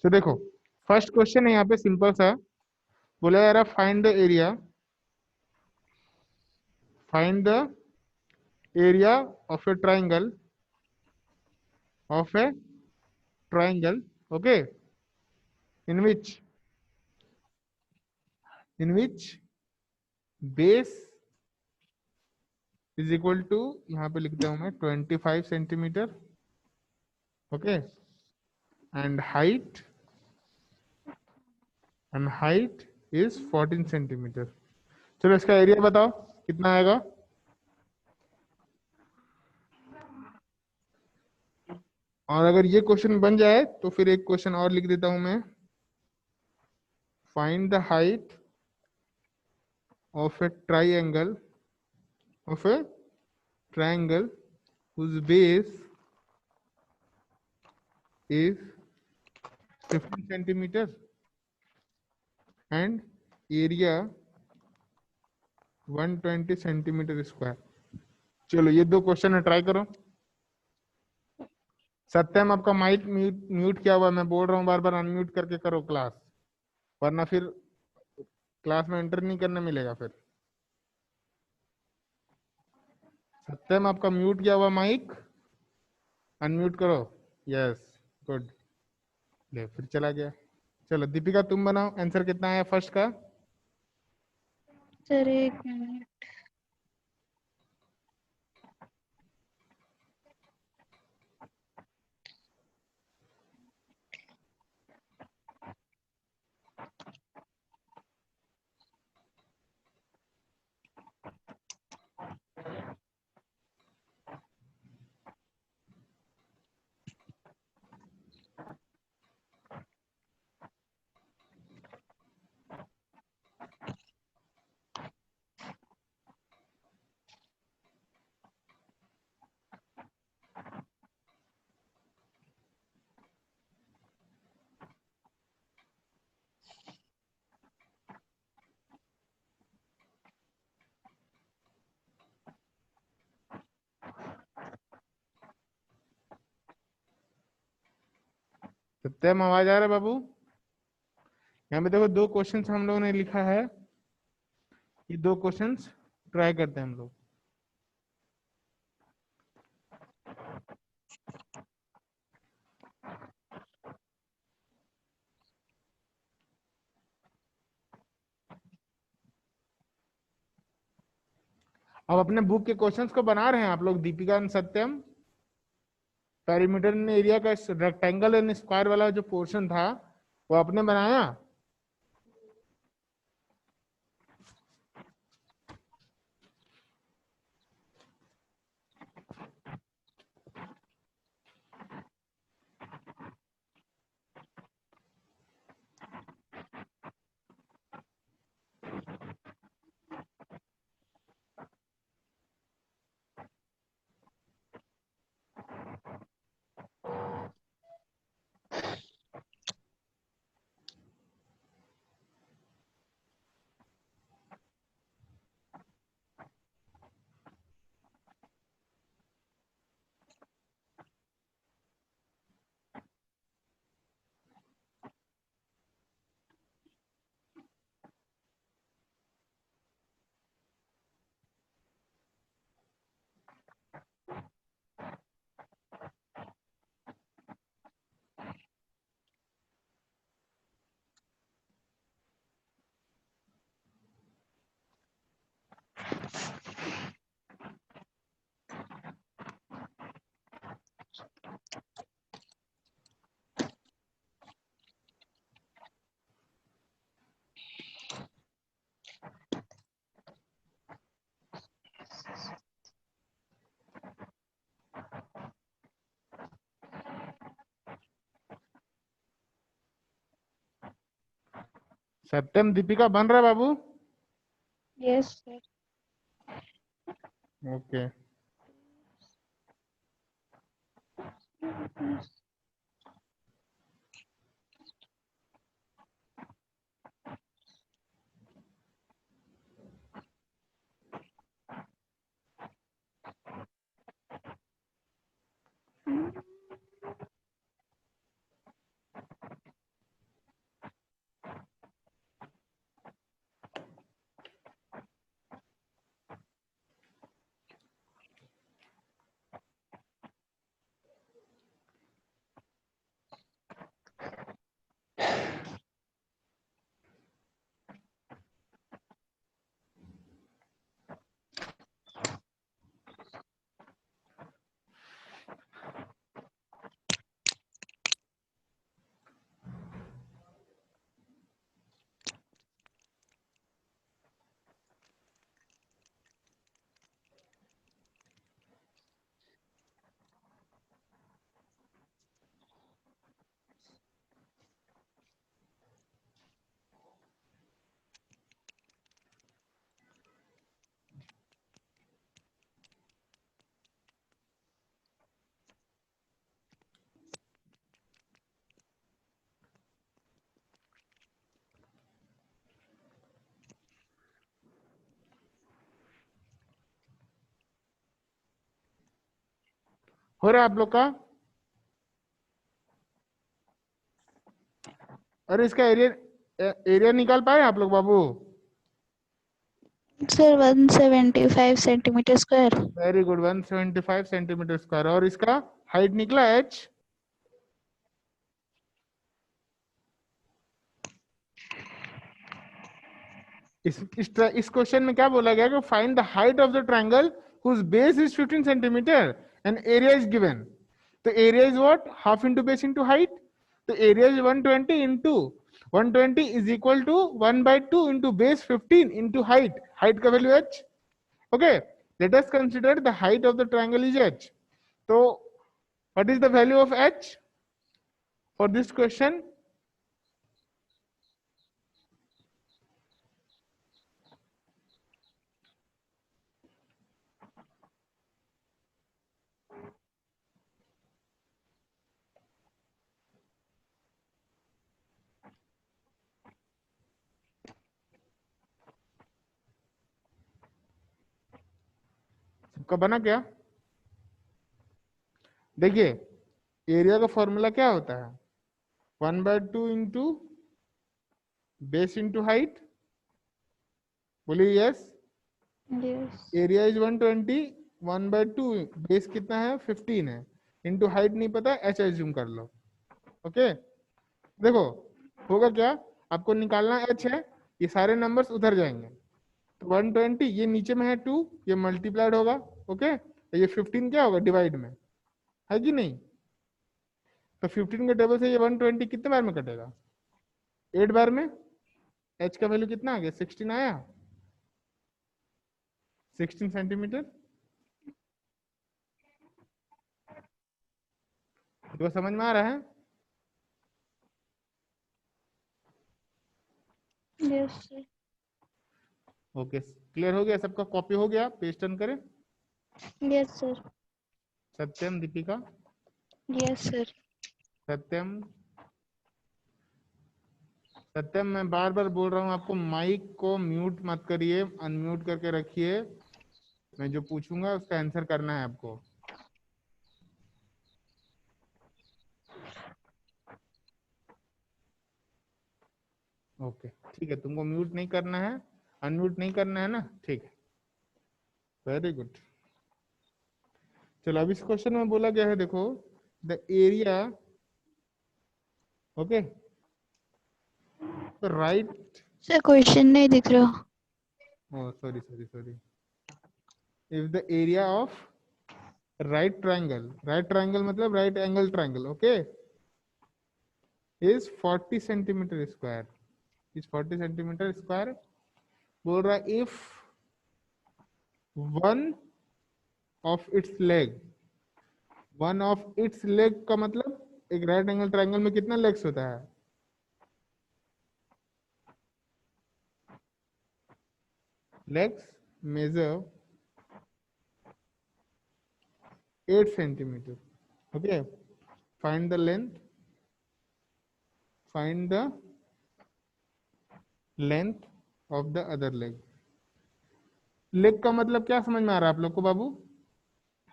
तो देखो, first question है यहाँ पे सिंपल सा। बोला जा रहा find the area, find the area of a triangle, of a triangle, okay, in which, in which base is equal to, यहाँ पे लिखता हूं मैं 25 centimetre, okay, and height is 14 centimetre. चलो इसका एरिया बताओ कितना आएगा। और अगर ये क्वेश्चन बन जाए तो फिर एक क्वेश्चन और लिख देता हूं मैं। Find the height of a triangle, of a triangle whose base is 15 centimetre and area 120 centimetre square. चलो ये दो क्वेश्चन है, ट्राई करो। सत्यम आपका माइक म्यूट म्यूट किया हुआ है, मैं बोल रहा हूँ बार बार अनम्यूट करके करो क्लास, वरना फिर क्लास में एंटर नहीं करने मिलेगा फिर। सत्यम आपका म्यूट किया हुआ माइक अनम्यूट करो। यस, गुड, ले फिर चला गया। चलो दीपिका तुम बनाओ, आंसर कितना आया फर्स्ट का। सर एक मिनट। सत्यम आवाज आ रहा है बाबू। यहाँ पे देखो दो क्वेश्चंस हम लोगों ने लिखा है, ये दो क्वेश्चंस ट्राई करते हैं हम लोग। अब अपने बुक के क्वेश्चंस को बना रहे हैं आप लोग, Deepika and Satyam. Perimeter and area का रेक्टेंगल एंड स्क्वायर वाला जो पोर्शन था वो आपने बनाया। सत्यम दीपिका बन रहा है बाबू। Yes sir. ओके, हो रहा है आप लोग का? और इसका एरिया निकाल पाए आप लोग बाबू? Sir 175 centimetre square. Very good, 175 centimetre square. और इसका हाइट निकला h? इस क्वेश्चन में क्या बोला गया कि find the height of the triangle whose base is 15 centimetre and area is given. तो area is what? Half into base into height. तो area is 120 into 120 is equal to 1/2 into base 15 into height. Height का value h। Okay, let us consider the height of the triangle is h। तो what is the value of h for this question? सबका बना क्या? देखिए, area का formula क्या होता है? 1/2 इंटू बेस इंटू हाइट। बोलिए yes. Yes. Area is 120, 1/2, base कितना है? 15 है, इंटू हाइट नहीं पता, एच एज्यूम कर लो। ओके, देखो होगा क्या, आपको निकालना एच है, ये सारे नंबर्स उधर जाएंगे। तो 120 ये नीचे में है 2, ये मल्टीप्लाइड होगा। ओके, तो ये 15 क्या होगा? डिवाइड में, है कि नहीं? तो 15 के टेबल से ये 120 कितने बार में कटेगा? 8 बार में। एच का वैल्यू कितना आ गया? 16 आया, 16 सेंटीमीटर। तो समझ में आ रहा है? Yes sir. ओके, क्लियर हो गया सबका? कॉपी हो गया? पेज टर्न करें। Yes sir. Satyam, Deepika. Yes sir. Satyam, Satyam मैं बार बार बोल रहा हूँ आपको, माइक को म्यूट मत करिए, अनम्यूट करके रखिए। मैं जो पूछूंगा उसका आंसर करना है आपको। ओके, ठीक है, तुमको म्यूट नहीं करना है, अनम्यूट नहीं करना है ना? ठीक है, वेरी गुड। चलो, अब इस क्वेश्चन में बोला गया है, देखो, द एरिया, ओके, तो राइट, सर क्वेश्चन नहीं दिख रहा। Oh sorry sorry sorry, if the area of right triangle, right triangle मतलब right angle triangle, okay, is 40 centimetre square, is 40 centimetre square. बोल रहा if one of its leg, one of its leg का मतलब एक right angle triangle में कितना legs होता है? Legs measure 8 centimetre. Okay, find the length, find the length of the other leg. Leg का मतलब क्या समझ में आ रहा है आप लोग को बाबू?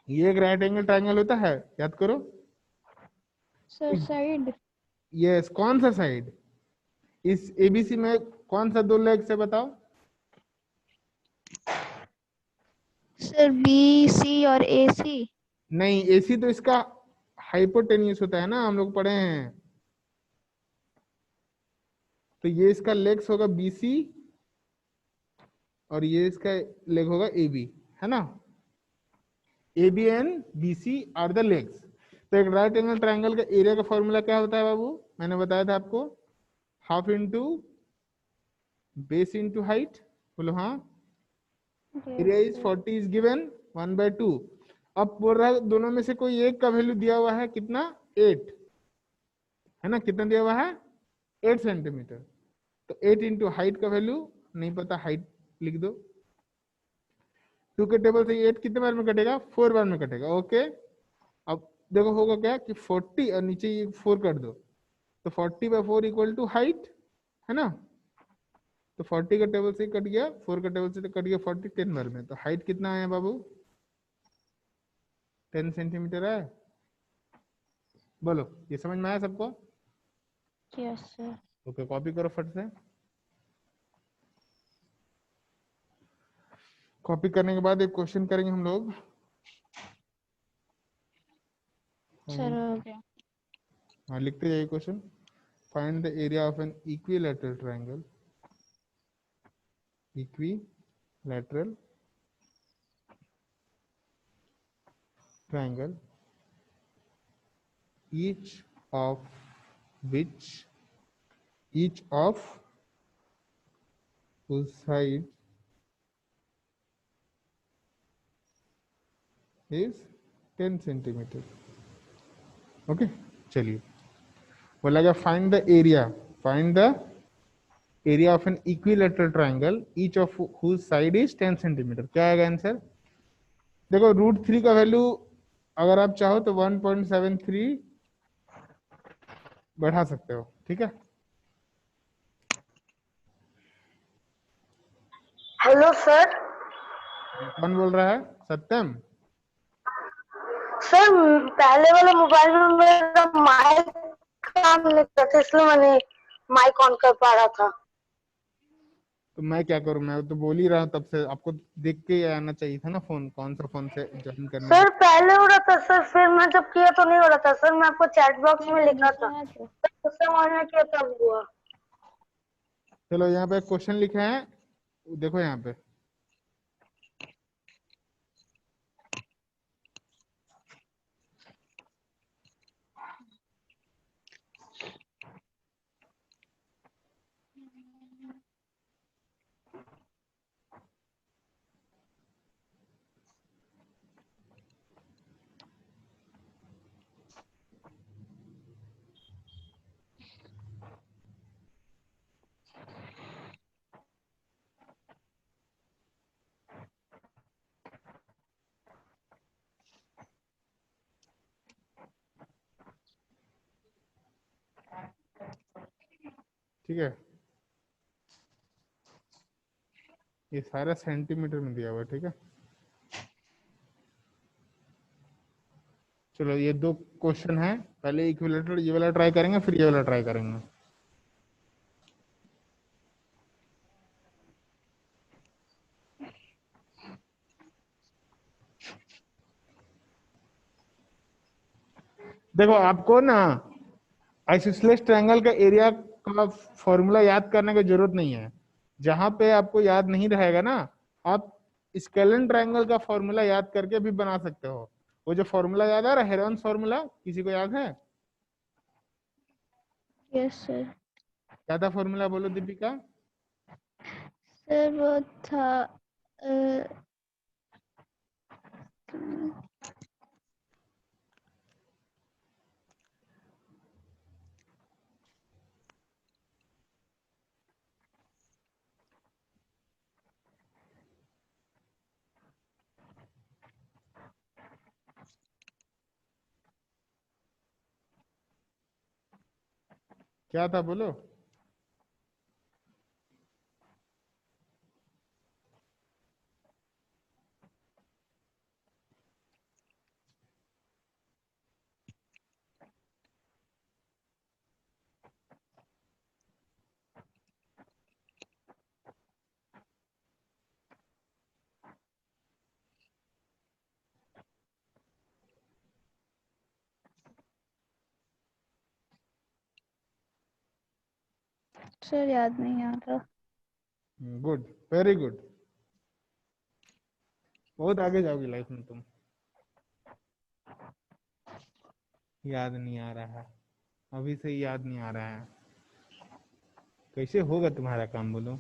ये एक राइट एंगल ट्रायंगल होता है, याद करो। Sir side. यस, कौन सा साइड? इस एबीसी में कौन सा दो लेग से बताओ? सर बी सी और ए सी। नहीं, एसी तो इसका हाइपोटेन्यूस होता है ना, हम लोग पढ़े हैं। तो ये इसका लेग्स होगा बीसी, और ये इसका लेग होगा एबी, है ना? AB and BC are the legs. तो एक राइट एंगल ट्रायंगल का एरिया का फॉर्मूला क्या होता है बाबू? मैंने बताया था आपको, half into base into height. बोलो हाँ। Area yes is sir. 40 is given 1/2। अब बोल रहा है दोनों में से कोई एक का वैल्यू दिया हुआ है, कितना? 8, है ना? कितना दिया हुआ है? 8 सेंटीमीटर। तो 8 इंटू हाइट का वैल्यू नहीं पता, हाइट लिख दो। 2 के टेबल से 8 कितने बार में कटेगा? 4 बार में कटेगा। ओके, अब देखो होगा क्या कि 40 और नीचे ये 4 कर दो, तो 40/4 इक्वल टू हाइट, है ना? तो 40 का टेबल से कट गया, 4 का टेबल से कट गया 40, 10 बार में। तो हाइट कितना आया बाबू? 10 सेंटीमीटर है? बोलो, ये समझ में आया सबको? Yes, sir. ओके, कॉपी करो फट से। कॉपी करने के बाद एक क्वेश्चन करेंगे हम लोग। Sir, हो गया. हाँ, लिखते जाइए question. Find the area of an equilateral triangle, equilateral triangle, each of whose side is 10 centimeter. Okay, चलिए। बोला गया find the area of an equilateral triangle each of whose side is 10 centimetre. क्या आएगा आंसर? देखो, √3 का value अगर आप चाहो तो 1.73 बढ़ा सकते हो, ठीक है। Hello sir. कौन बोल रहा है? सत्यम? सर, पहले वाले मोबाइल में मेरा माइक काम नहीं करता था, इसलिए मैंने माइक ऑन कर पा रहा था। तो मैं क्या करूं? मैं तो बोल ही रहा हूं तब से, आपको देख के ही आना चाहिए था ना फोन, कौन सा फोन से ज्वाइन करने सर के। पहले हो रहा था सर, फिर मैं जब किया तो नहीं हो रहा था सर। मैं आपको चैट बॉक्स में लिखा था, उससे मैंने किया तब हुआ। चलो, यहाँ पे क्वेश्चन लिखा है, देखो यहाँ पे। ठीक है, ये सारा सेंटीमीटर में दिया हुआ है, ठीक है। चलो, ये दो क्वेश्चन है, पहले इक्विलेटरल ये वाला ट्राई करेंगे, फिर ये वाला ट्राई करेंगे। देखो, आपको ना आइसोसेलेस ट्रायंगल का एरिया का फॉर्मूला याद करने की जरूरत नहीं है। जहां पे आपको याद नहीं रहेगा ना, आप स्केलन ट्रायंगल का फॉर्मूला याद करके भी बना सकते हो। वो जो फॉर्मूला याद आ रहा है, हेरोन्स फॉर्मूला, किसी को याद है? Yes, sir. क्या था फॉर्मूला, बोलो दीपिका। Sir, वो था क्या था, बोलो। सर याद नहीं आ रहा. गुड, वेरी गुड, बहुत आगे जाओगी लाइफ में तुम। याद नहीं आ रहा है, अभी से ही याद नहीं आ रहा है, कैसे होगा तुम्हारा काम, बोलो।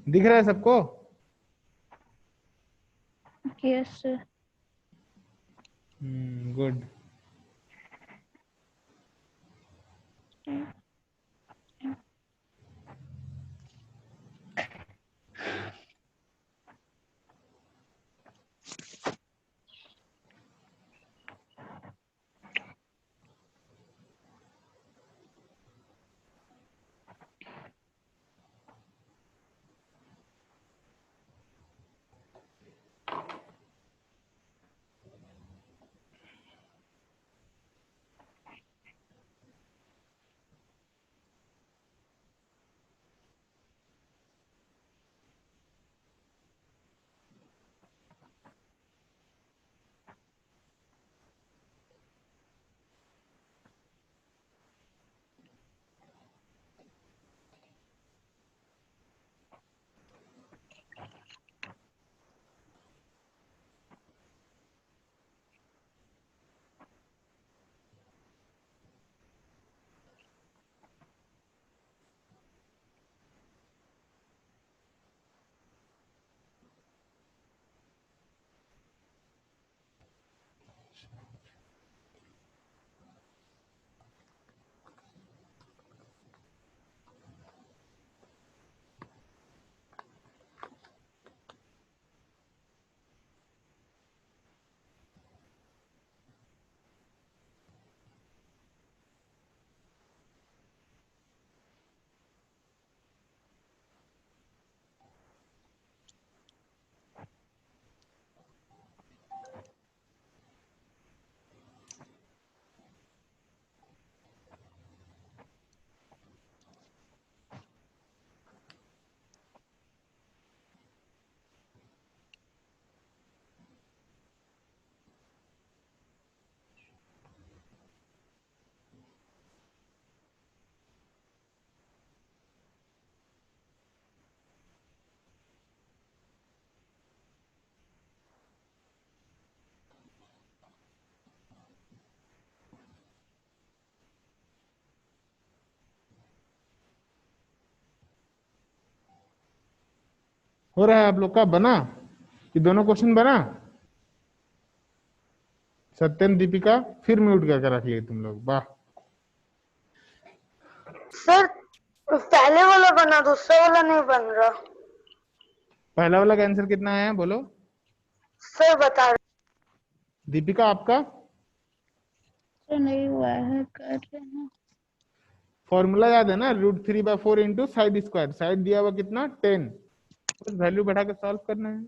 दिख रहा है सबको? Yes, sir. गुड। हो रहा है आप लोग का? बना? ये दोनों क्वेश्चन बना? सत्यम दीपिका फिर म्यूट करके रख लिए तुम लोग, वाह। सर पहले वाला बना, दूसरा वाला नहीं बन रहा। पहला वाला का आंसर कितना आया बोलो? सर बता रहे। दीपिका आपका सर नहीं हुआ है, कर रहे हैं। फॉर्मूला याद है ना? √3/4 इंटू साइड स्क्वायर। साइड दिया हुआ कितना? 10। बस वैल्यू बढ़ा के सॉल्व करना है।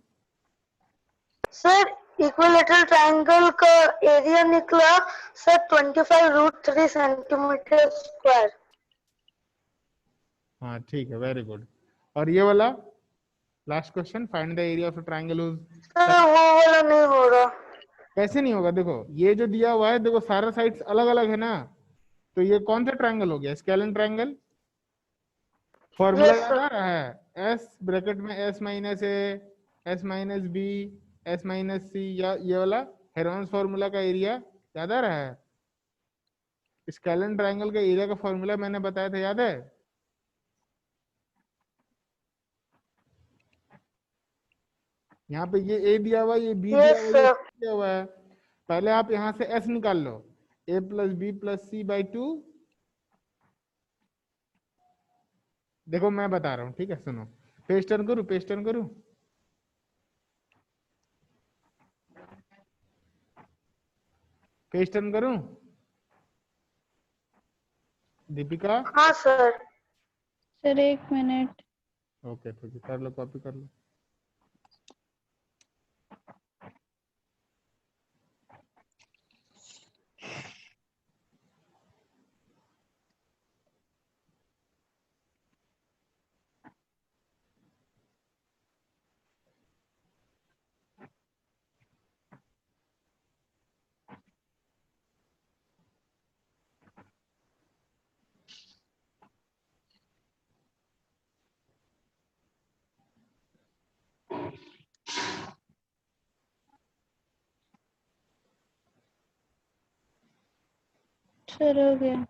सर इक्विलेटरल ट्रायंगल का एरिया निकला सर 25√3 सेंटीमीटर स्क्वायर। हाँ ठीक है, वेरी गुड। और ये वाला last question, find the area of triangle whose. Sir वो वाला नहीं हो रहा। कैसे नहीं होगा? देखो ये जो दिया हुआ है, देखो सारा साइड्स अलग अलग है ना, तो ये कौन सा ट्रायंगल हो गया? Scalene triangle. फॉर्मूला यस याद आ सर। रहा है? एस ब्रैकेट में S-A, S-B, S-C, या ये वाला हेरोन्स फॉर्मूला का एरिया याद आ रहा है? स्केलन ट्रायंगल का एरिया का फॉर्मूला मैंने बताया था, याद है? यहाँ पे ये A दिया हुआ है, ये B दिया यस हुआ है, ये सर। C दिया हुआ है। पहले आप यहाँ से S निकाल लो, A + B + C/2। देखो मैं बता रहा हूँ, ठीक है, सुनो। पेज टर्न करूँ? पेज टर्न करूँ? पेज टर्न करूँ दीपिका? हाँ सर। Sir 1 minute. ओके ठीक है, कर लो, कॉपी कर लो। सर हो गया।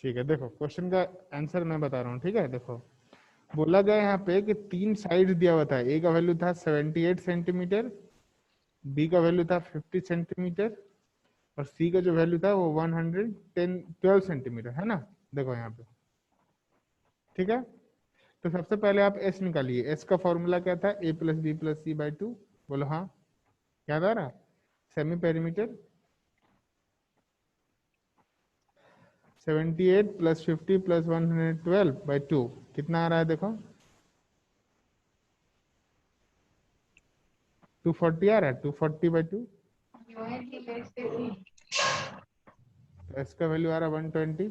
ठीक है, देखो क्वेश्चन का आंसर मैं बता रहा हूँ, ठीक है। देखो बोला गया यहाँ पे कि 3 साइड दिया हुआ था। ए का वैल्यू था 78 सेंटीमीटर, बी का वैल्यू था 50 सेंटीमीटर, और सी का जो वैल्यू था वो 112 सेंटीमीटर है ना, देखो यहाँ पे। ठीक है, तो सबसे पहले आप एस निकालिए। एस का फॉर्मूला क्या था, a plus B plus C by 2। बोलो हाँ, याद आ रहा। Semi perimeter 78 plus 50 plus 112 by 2 कितना आ रहा है, देखो 240 आ रहा है। 240 बाई 2, तो एस का वैल्यू आ रहा है 120।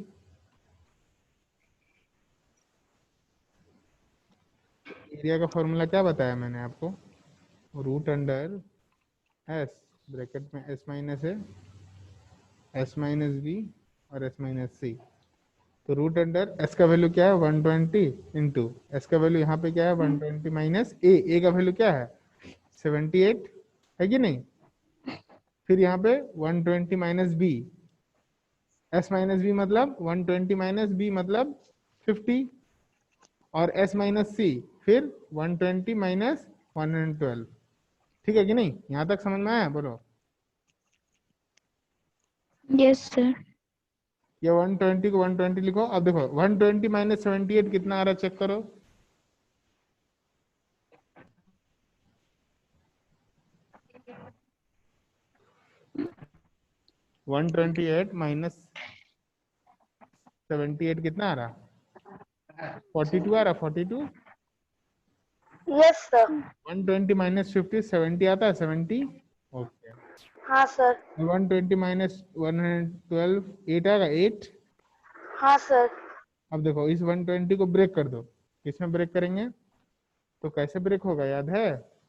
एरिया का फॉर्मूला क्या बताया मैंने आपको, रूट अंडर एस, ब्रैकेट में S minus a, s minus B और एस माइनस सी। तो रूट अंडर एस का वैल्यू क्या है 120 इंटू एस का वैल्यू यहाँ पे क्या है 120 माइनस ए का वैल्यू क्या है 78 है कि नहीं। फिर यहाँ पे 120 minus B, S minus B मतलब 120 माइनस बी मतलब 50, और एस माइनस सी फिर 120 माइनस 112। ठीक है कि नहीं, यहाँ तक समझ में आया, बोलो। Yes, sir. ये 120 को 120 लिखो। अब देखो 120 माइनस 78 कितना आ रहा है, चेक करो। वन 128 माइनस 78 कितना आ रहा, 42 आ रहा, 42। Yes sir. 120 माइनस 50 70 आता है, 70। ओके, हाँ सर। 120 माइनस 112 8 आएगा, 8। हाँ सर। अब देखो इस 120 को ब्रेक कर दो। किसमें ब्रेक करेंगे, तो कैसे ब्रेक होगा, याद है।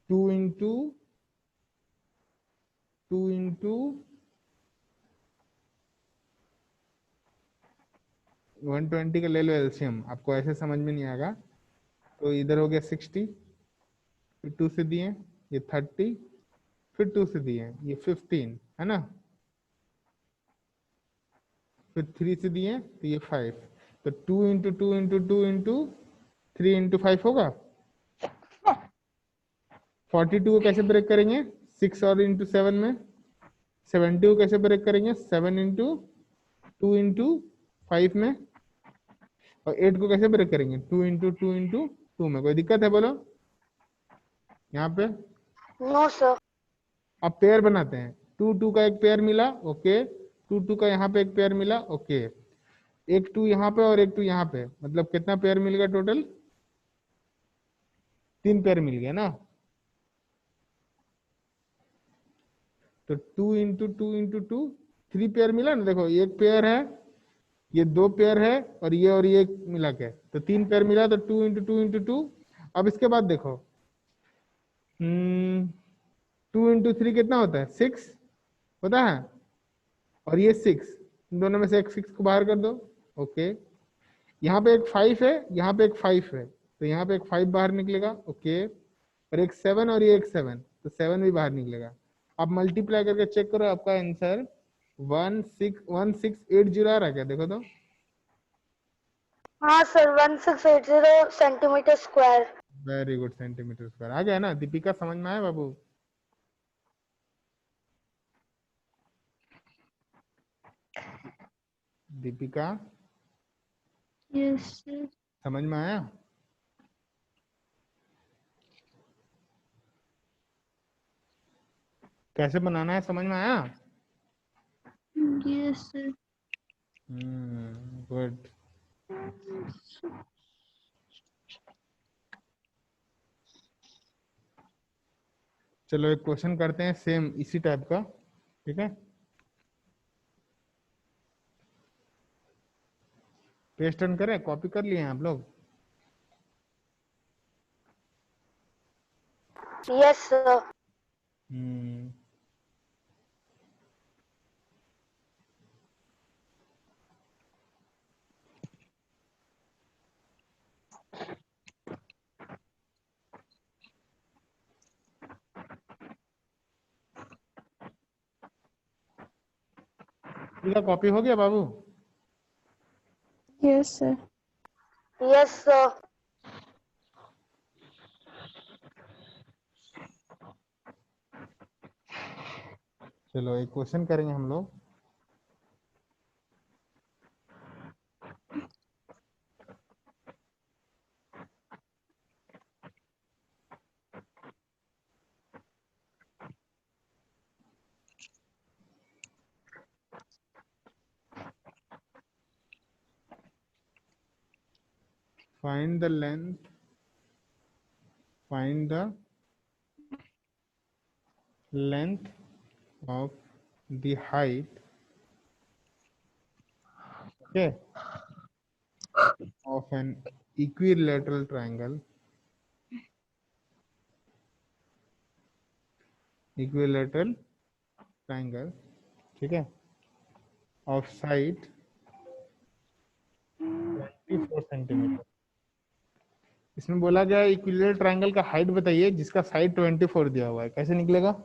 टू इंटू 120 का ले लो एलसीएम, आपको ऐसे समझ में नहीं आएगा। तो इधर हो गया 60, फिर 2 से दिए ये 30, फिर 2 से दिए ये 15 है ना, फिर 3 से दिए तो ये 5। तो 2 इंटू 2 इंटू 2 इंटू 3 इंटू 5 होगा। 42 को कैसे ब्रेक करेंगे, 6 और इंटू 7 में। 70 को कैसे ब्रेक करेंगे, 7 इंटू 2 इंटू 5 में। और 8 को कैसे ब्रेक करेंगे, 2 इंटू 2 इंटू 2 में। कोई दिक्कत है, बोलो यहाँ पे। No sir. अब पेयर बनाते हैं। 2 2 का एक पेयर मिला, ओके। 2 2 का यहाँ पे एक पेयर मिला, ओके। एक 2 यहाँ पे और एक 2 यहाँ पे, मतलब कितना पेयर मिल गया टोटल, 3 पेयर मिल गया ना। तो 2 इंटू 2 इंटू 2 3 पेयर मिला ना। देखो एक पेयर है, ये 2 पेयर है, और ये मिला के तो 3 पेयर मिला। तो 2 इंटू 2 इंटू 2। अब इसके बाद देखो 2 इंटू 3 कितना होता है, 6 होता है। और ये 6, इन दोनों में से एक 6 को बाहर कर दो, ओके। यहाँ पे एक 5 है, यहाँ पे एक 5 है, तो यहाँ पे एक 5 बाहर निकलेगा, ओके। और एक 7 और ये एक 7, तो 7 भी बाहर निकलेगा। आप मल्टीप्लाई करके चेक करो, आपका आंसर 1680 आ रहा है क्या, देखो तो। हाँ सर, 1680 centimetre square. Very good, centimetre square आ गया ना। दीपिका समझ में आया बाबू, दीपिका Yes, sir. समझ में आया। कैसे बनाना है, समझ में आया। Yes, sir. गुड। चलो एक क्वेश्चन करते हैं सेम इसी टाइप का, ठीक है। पेस्ट ऑन करें, कॉपी कर लिए हैं आप लोग। Yes sir. हम्म पूरा कॉपी हो गया बाबू। Yes, sir. Yes sir. चलो एक क्वेश्चन करेंगे हम लोग। Find the length of the height, okay, of an equilateral triangle ठीक है, of side 24 सेंटीमीटर। इसमें बोला गया इक्विलेटरल ट्रायंगल का हाइट बताइए जिसका साइड 24 दिया हुआ है, कैसे निकलेगा?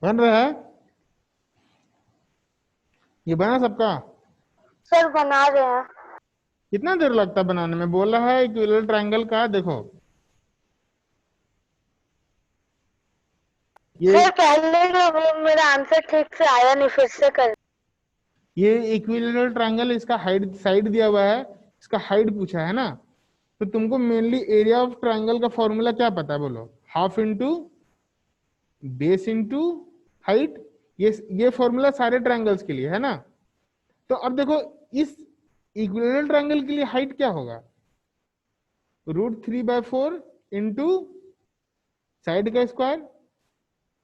बन रहा है? ये बना सबका? सर बना रहे हैं। कितना देर लगता है बनाने में? बोल रहा है इक्विलेटरल ट्रायंगल का, देखो ये सर पहले का वो मेरा आंसर ठीक से आया नहीं, फिर से कर। ये इक्विलेटरल ट्रायंगल, इसका हाइट साइड दिया हुआ है, इसका हाइट पूछा है ना, तो तुमको मेनली एरिया ऑफ ट्रायंगल का फॉर्मूला क्या पता है? बोलो। Half into base into height ये फॉर्मूला सारे ट्रायंगल्स के लिए है ना। तो अब देखो इस इक्विलेटरल ट्रायंगल के लिए हाइट क्या होगा, √3/4 इंटू साइड का स्क्वायर,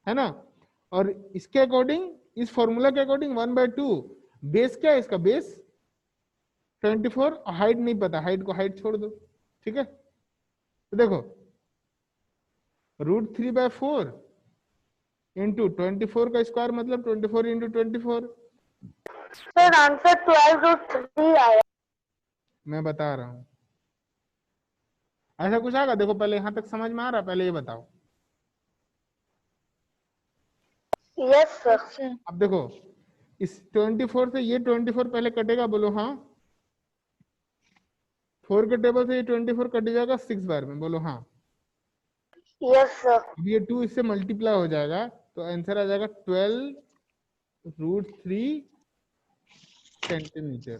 है ना। और इसके अकॉर्डिंग, इस फॉर्मूला के अकॉर्डिंग 1/2, बेस क्या है इसका, बेस 24, हाइट नहीं पता, हाइट को हाइट छोड़ दो, ठीक है। तो देखो √3/4 इंटू 24 का स्क्वायर मतलब 24 इंटू 24। सर आंसर 12√3 आया। मैं बता रहा हूं, ऐसा कुछ आएगा, देखो पहले यहां तक समझ में आ रहा, पहले ये बताओ। Yes sir. sir. अब देखो इस 24 से ये 24 पहले कटेगा, बोलो हाँ। 4 के टेबल से ये 24 कट जाएगा 6 बार में, बोलो हाँ। Yes sir. अब ये 2 इससे मल्टीप्लाई हो जाएगा, तो आंसर आ जाएगा 12√3 centimetre.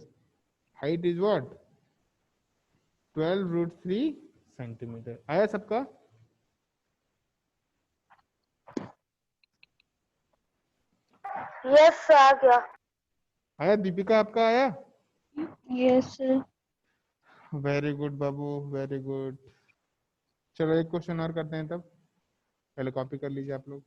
Height is what, 12√3 centimetre. आया सबका? यस सर आ गया। आया दीपिका, आपका आया? Yes, sir. वेरी गुड बाबू, वेरी गुड। चलो एक क्वेश्चन और करते हैं, तब पहले कॉपी कर लीजिए आप लोग।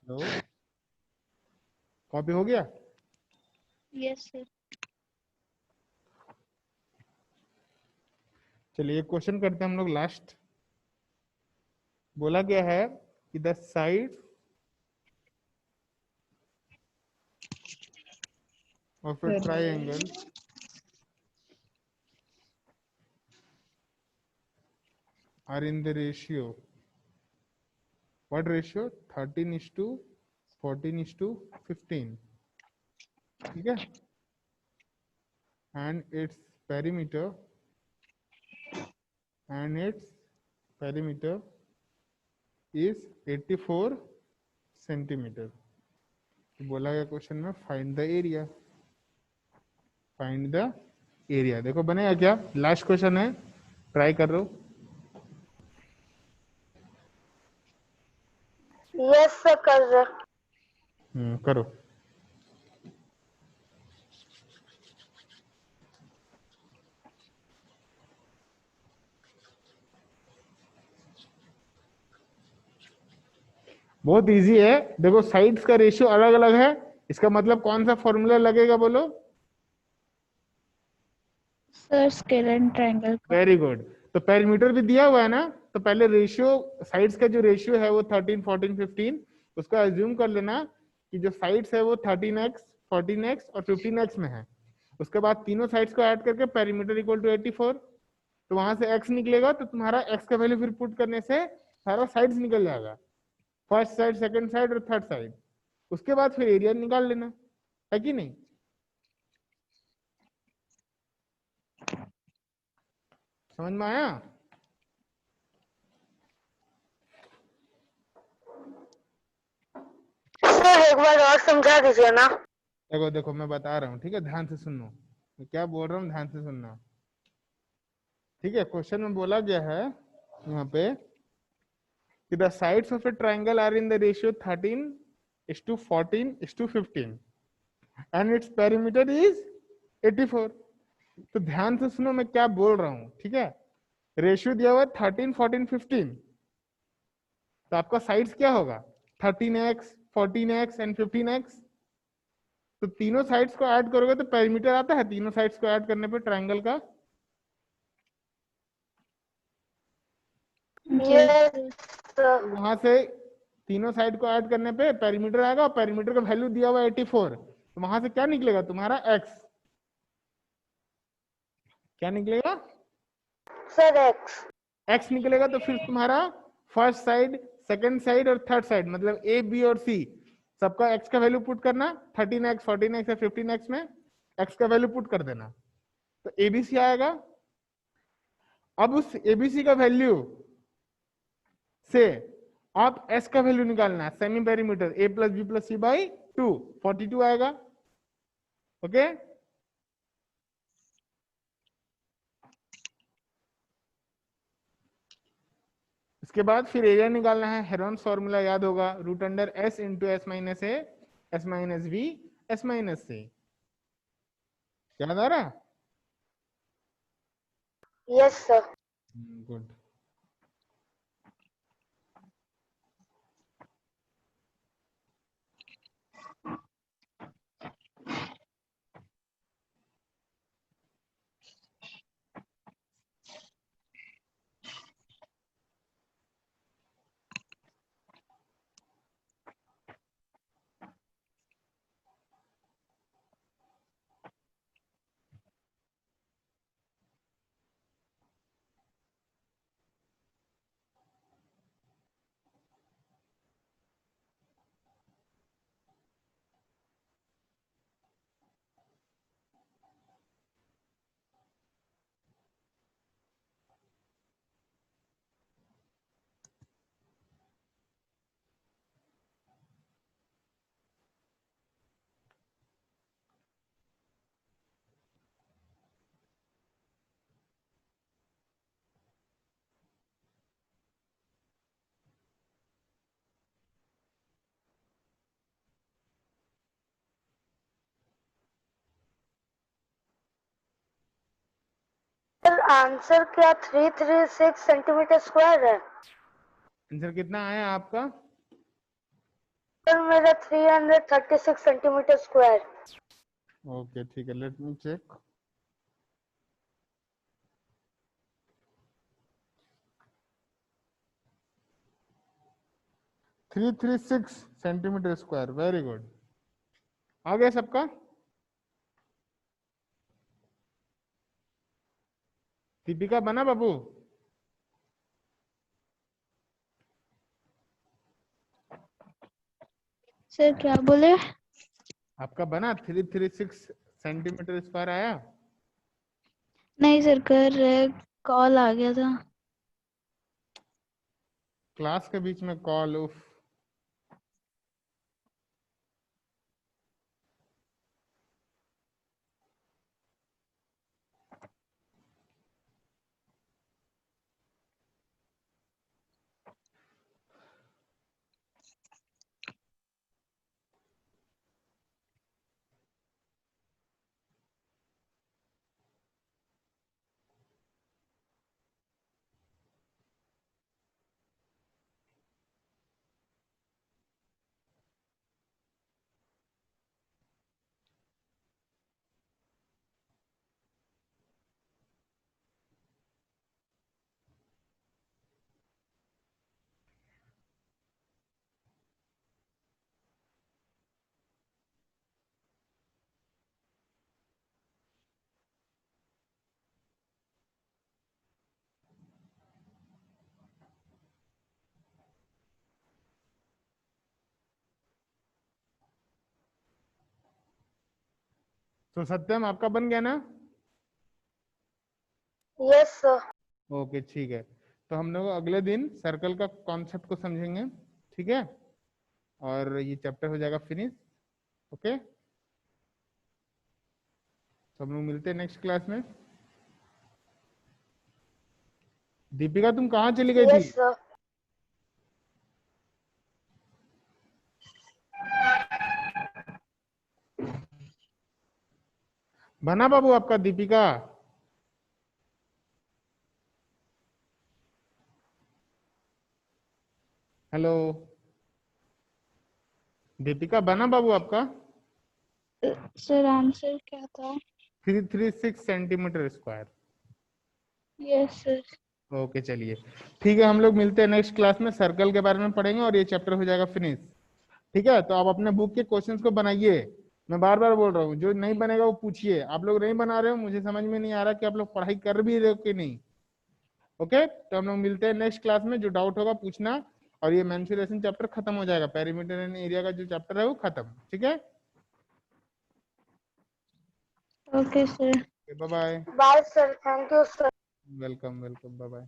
हेलो, कॉपी हो गया? Yes, sir. चलिए एक क्वेश्चन करते हैं हम लोग लास्ट। बोला गया है कि the side of a triangle are in the ratio, what ratio, 13:14:15, ठीक है। and its perimeter is 84 centimetre. बोला गया क्वेश्चन में find the area, find the area. देखो बनेगा क्या, लास्ट क्वेश्चन है, ट्राई कर रहे हो। यस सर कर रहे। करो। बहुत इजी है, देखो साइड्स का रेशियो अलग अलग है, इसका मतलब कौन सा फॉर्मूला लगेगा, बोलो। Sir, scale and triangle का. Very good. तो पेरीमीटर भी दिया हुआ है ना, तो पहले रेशियो, साइड्स का जो रेशियो है वो 13, 14, 15, उसको एज्यूम कर लेना कि जो साइड्स है वो 13x, 14x और 15x में है। उसके बाद तीनों साइड्स को ऐड करके पेरीमीटर इक्वल टू 84, तो वहां से x निकलेगा, तो तुम्हारा x का वैल्यू फिर पुट करने से सारा साइड्स निकल जाएगा, फर्स्ट साइड, सेकंड साइड और थर्ड साइड। उसके बाद फिर एरिया निकाल लेना, है कि नहीं। समझ में आया? सर एक बार और समझा दीजिए ना। देखो देखो मैं बता रहा हूँ, ठीक है, ध्यान से सुनो, मैं क्या बोल रहा हूँ ध्यान से सुनना, ठीक है। क्वेश्चन में बोला गया है यहाँ पे कि the sides of a triangle are in the ratio 13:14:15 and its perimeter is 84। तो ध्यान से सुनो मैं क्या बोल रहा हूँ, ठीक है। रेशियो दिया हुआ 13, 14, 15, तो आपका साइड्स क्या होगा, 13x, 14x एंड 15x। तो तीनों साइड्स को ऐड करोगे तो पेरीमीटर आता है, तीनों साइड्स को ऐड करने पे ट्राइंगल का। Yes sir. वहां से तीनों साइड को ऐड करने पे पेरीमीटर आएगा, और पेरीमीटर का वैल्यू दिया हुआ 84, तो वहां से क्या निकलेगा तुम्हारा एक्स, क्या निकलेगा सर एक्स। एक्स निकलेगा। तो फिर तुम्हारा फर्स्ट साइड, सेकंड साइड और थर्ड साइड मतलब ए बी और सी सबका एक्स का वैल्यू पुट करना, 13x 14x या 15x में एक्स का वैल्यू पुट कर देना, तो एबीसी आएगा। अब उस एबीसी का वैल्यू से आप एस का वैल्यू निकालना है, semi perimeter A plus B plus C by 2, 42 आएगा। ओके, इसके बाद फिर एरिया निकालना है। हेरोन्स फॉर्मूला याद होगा, root under s into s minus a s minus B S minus c, याद आ रहा? Yes sir. Good. Sir answer क्या 336 सेंटीमीटर स्क्वायर है? आंसर कितना आया आपका? सर मेरा 336 सेंटीमीटर स्क्वायर। ओके ठीक है, let me check. Three three six centimetre square, very good. आ गया सबका? दीपिका बना बाबू? सर क्या बोले? आपका बना 336 सेंटीमीटर स्क्वायर आया? नहीं सर, कर रहे, कॉल आ गया था। क्लास के बीच में कॉल, उफ। तो सत्यम आपका बन गया ना? Yes sir. ओके ठीक है, तो हम लोग अगले दिन सर्कल का कॉन्सेप्ट को समझेंगे, ठीक है, और ये चैप्टर हो जाएगा फिनिश। ओके, तो हम लोग मिलते हैं नेक्स्ट क्लास में। दीपिका तुम कहाँ चली गई थी? Yes sir. बना बाबू आपका दीपिका? हेलो दीपिका, बना बाबू आपका? सर आंसर क्या था? 336 centimetre square. Yes sir. Okay चलिए, ठीक है, हम लोग मिलते हैं नेक्स्ट क्लास में, सर्कल के बारे में पढ़ेंगे और ये चैप्टर हो जाएगा फिनिश। ठीक है, तो आप अपने बुक के क्वेश्चंस को बनाइए, मैं बार बार बोल रहा हूँ, जो नहीं बनेगा वो पूछिए। आप लोग नहीं बना रहे हो, मुझे समझ में नहीं आ रहा कि आप लोग पढ़ाई कर भी रहे हो कि नहीं। ओके, तो हम लोग मिलते हैं नेक्स्ट क्लास में। जो डाउट होगा पूछना, और ये मेंसुरेशन चैप्टर खत्म हो जाएगा, पेरीमीटर एंड एरिया का जो चैप्टर है वो खत्म। ठीक है, okay sir. Bye bye. Bye sir, thank you sir. Welcome welcome, bye bye.